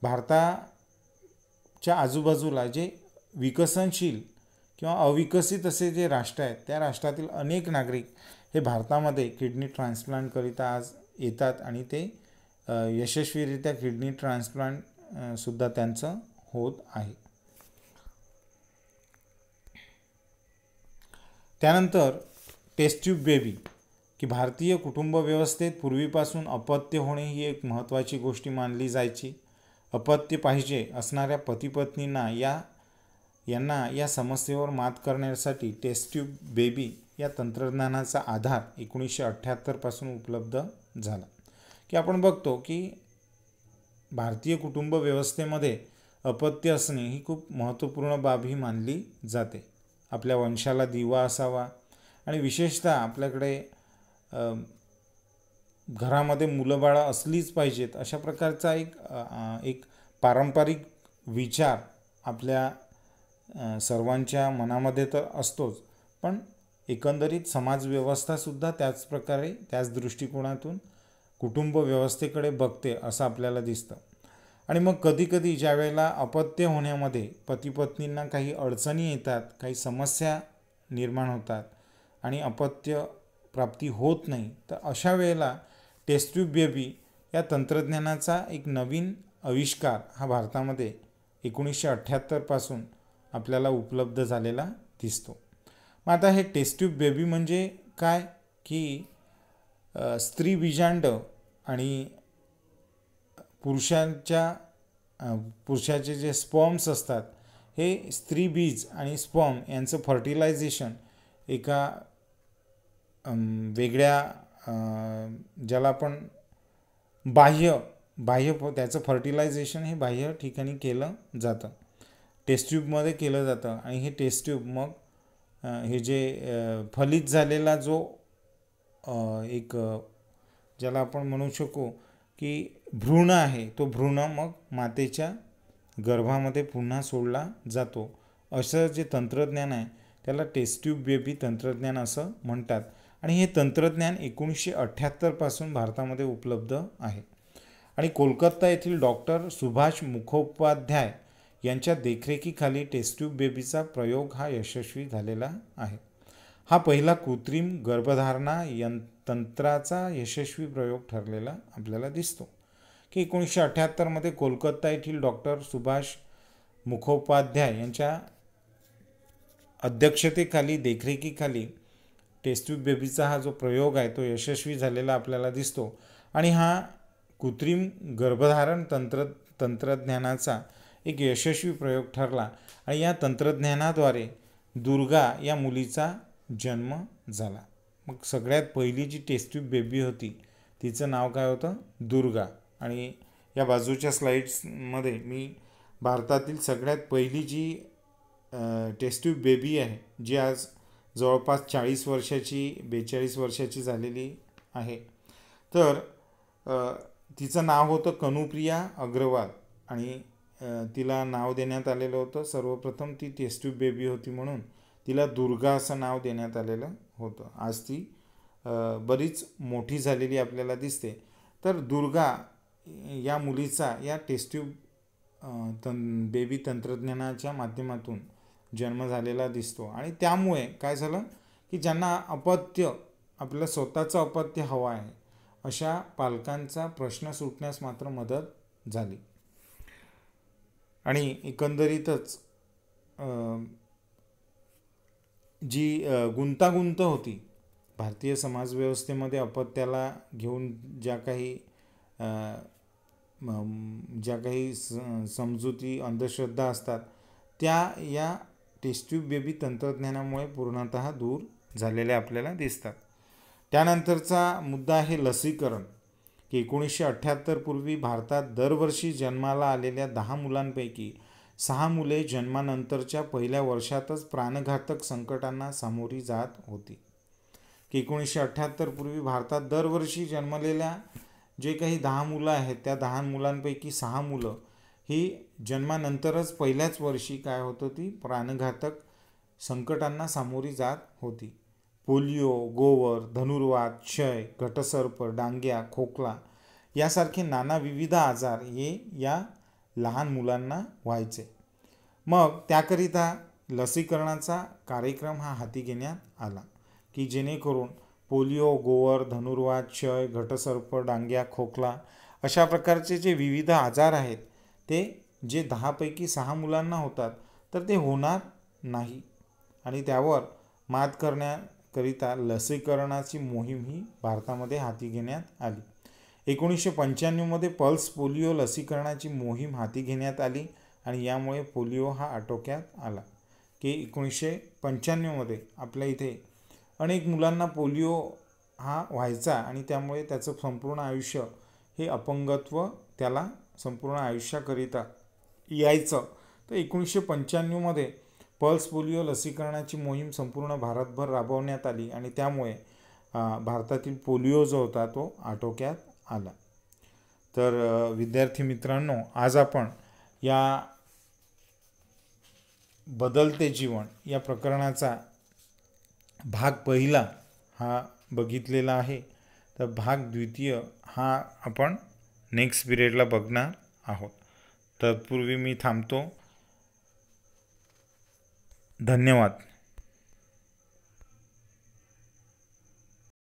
भारताच्या आजूबाजूला जे विकसनशील किंवा अविकसित असे जे राष्ट्र आहेत त्या राष्ट्रातील अनेक नागरिक हे भारतामध्ये किडनी ट्रान्सप्लांटकरिता आज येतात आणि ते यशस्वीरित्या किडनी ट्रान्सप्लांट सुद्धा त्यांचं होत आहे. त्यानंतर टेस्ट ट्यूब बेबी, की भारतीय कुटुंब व्यवस्थेत पूर्वीपासून अपत्य होणे ही एक महत्त्वाची गोष्ट मानली जायची. अपत्य पाहिजे असणाऱ्या पतीपत्नींना यांना या समस्येवर मात करण्यासाठी टेस्ट ट्यूब बेबी या तंत्रज्ञानाचा आधार 1978 पासून उपलब्ध झाला. की आपण बघतो की भारतीय कुटुंब व्यवस्थेमध्ये अपत्य असणे ही खूप महत्त्वपूर्ण बाब ही मानली जाते. आपल्या वंशाला दिवा असावा आणि विशेषतः आपल्याकडे घरामध्ये मुलंबाळं असलीच पाहिजेत अशा प्रकारचा एक पारंपरिक विचार आपल्या सर्वांच्या मनामध्ये तर असतोच, पण एकंदरीत समाजव्यवस्थासुद्धा त्याच प्रकारे त्याच दृष्टिकोनातून कुटुंब व्यवस्थेकडे बघते असं आपल्याला दिसतं. आणि मग कधीकधी ज्या वेळेला अपत्य होण्यामध्ये पतीपत्नींना काही अडचणी येतात, काही समस्या निर्माण होतात आणि अपत्य प्राप्ती होत नाही, तर अशा वेळेला टेस्ट ट्यूब बेबी या तंत्रज्ञानाचा एक नवीन आविष्कार हा भारतामध्ये 1978 पासून आपल्याला उपलब्ध झालेला दिसतो. मग आता हे टेस्ट ट्यूब बेबी म्हणजे काय की स्त्री बीजांड आणि पुरुषाचे जे स्पर्म्स असतात हे स्त्री बीज आणि स्पर्म यांचं फर्टिलायझेशन एका वेगळ्या ज्याला आपण बाह्य त्याचं फर्टिलायझेशन हे बाह्य ठिकाणी केलं जातं, टेस्ट ट्यूबमध्ये केलं जातं. आणि हे टेस्ट ट्यूब मग हे जे फलित झालेला जो एक ज्याला आपण म्हणू शकू की भ्रूण आहे, तो भ्रूण मग मातेच्या गर्भामध्ये पुन्हा सोडला जातो. असं जे तंत्रज्ञान आहे त्याला टेस्ट ट्यूब बेबी तंत्रज्ञान असं म्हणतात. आणि हे तंत्रज्ञान 1978 पासून भारतामध्ये उपलब्ध आहे. आणि कोलकाता येथील डॉक्टर सुभाष मुखोपाध्याय यांच्या देखरेखीखाली टेस्ट ट्यूब बेबीचा प्रयोग हा यशस्वी झालेला आहे. हा पहिला कृत्रिम गर्भधारणा तंत्राचा यशस्वी प्रयोग ठरलेला आपल्याला दिसतो. की 1978 कोलकाता येथील डॉक्टर सुभाष मुखोपाध्याय यांच्या अध्यक्षतेखाली देखरेखीखाली टेस्ट ट्यूब बेबीचा हा जो प्रयोग आहे तो यशस्वी झालेला आपल्याला दिसतो. आणि हा कृत्रिम गर्भधारण तंत्रज्ञानाचा एक यशस्वी प्रयोग ठरला आणि या तंत्रज्ञानाद्वारे दुर्गा या मुलीचा जन्म झाला. मग सगळ्यात पहिली जी टेस्ट ट्यूब बेबी होती तिचं नाव काय होतं? दुर्गा. आणि या बाजूच्या स्लाईड्समध्ये मी भारतातील सगळ्यात पहिली जी टेस्ट ट्यूब बेबी आहे जी आज जवळपास 42 वर्षाची झालेली आहे, तर तिचं नाव होतं कनुप्रिया अग्रवाल. आणि तिला नाव देण्यात आलेलं होतं, सर्वप्रथम ती टेस्ट ट्यूब बेबी होती म्हणून तिला दुर्गा असं नाव देण्यात आलेलं होतं. आज ती बरीच मोठी झालेली आपल्याला दिसते. तर दुर्गा या मुलीचा या टेस्ट ट्यूब बेबी तंत्रज्ञानाच्या माध्यमातून जन्म झालेला दिसतो. आणि त्यामुळे काय झालं की ज्यांना अपत्य आपलं स्वतःचं अपत्य हवं आहे अशा पालकांचा प्रश्न सुटण्यास मात्र मदत झाली. आणि एकंदरीतच जी गुंतागुंत होती भारतीय समाजव्यवस्थेमध्ये अपत्याला घेऊन ज्या काही समजुती अंधश्रद्धा असतात त्या या टेस्ट ट्यूब बेबी तंत्रज्ञानामुळे पूर्णतः दूर झालेल्या आपल्याला दिसतात. त्यानंतरचा मुद्दा आहे लसीकरण. की 1978 पूर्वी भारतात दरवर्षी जन्माला आलेल्या 10 मुलांपैकी 6 मुले जन्मानंतरच्या पहिल्या वर्षातच प्राणघातक संकटांना सामोरी जात होती. की 1978 पूर्वी भारतात दरवर्षी जन्मलेल्या जे काही 10 मुलं आहेत त्या 10 मुलांपैकी 6 मुलं ही जन्मानंतरच पहिल्याच वर्षी काय होत होती? प्राणघातक संकटांना सामोरी जात होती. पोलिओ, गोवर, धनुर्वात, क्षय, घटसर्प, डांग्या, खोकला यासारखे नाना विविध आजार हे या लहान मुलांना व्हायचे. मग त्याकरिता लसीकरणाचा कार्यक्रम हा हाती घेण्यात आला की जेणेकरून पोलिओ, गोवर, धनुर्वात, क्षय, घटसर्प, डांग्या, खोकला अशा प्रकारचे जे विविध आजार आहेत ते जे 10 पैकी 6 मुलांना होतात तर ते होणार नाही. आणि त्यावर मात करण्याकरिता लसीकरणाची मोहीम ही भारतामध्ये हाती घेण्यात आली. 1995मध्ये पल्स पोलिओ लसीकरणाची मोहीम हाती घेण्यात आली आणि यामुळे पोलिओ हा आटोक्यात आला. की 1995मध्ये आपल्या इथे अनेक मुलांना पोलिओ हा व्हायचा आणि त्यामुळे त्याचं संपूर्ण आयुष्य हे अपंगत्व त्याला संपूर्ण आयुष्याकरिता यायचं. तर 1995मध्ये पल्स पोलिओ लसीकरणाची मोहीम संपूर्ण भारतभर राबवण्यात आली आणि त्यामुळे भारतातील पोलिओ जो होता तो आटोक्यात आला. तर विद्यार्थी मित्रांनो, आज आपण या बदलते जीवन या प्रकरणाचा भाग पहिला हा बघितलेला आहे. तर भाग द्वितीय हा आपण नेक्स्ट पिरियडला बघणार आहोत. तत्पूर्वी मी थांबतो. धन्यवाद.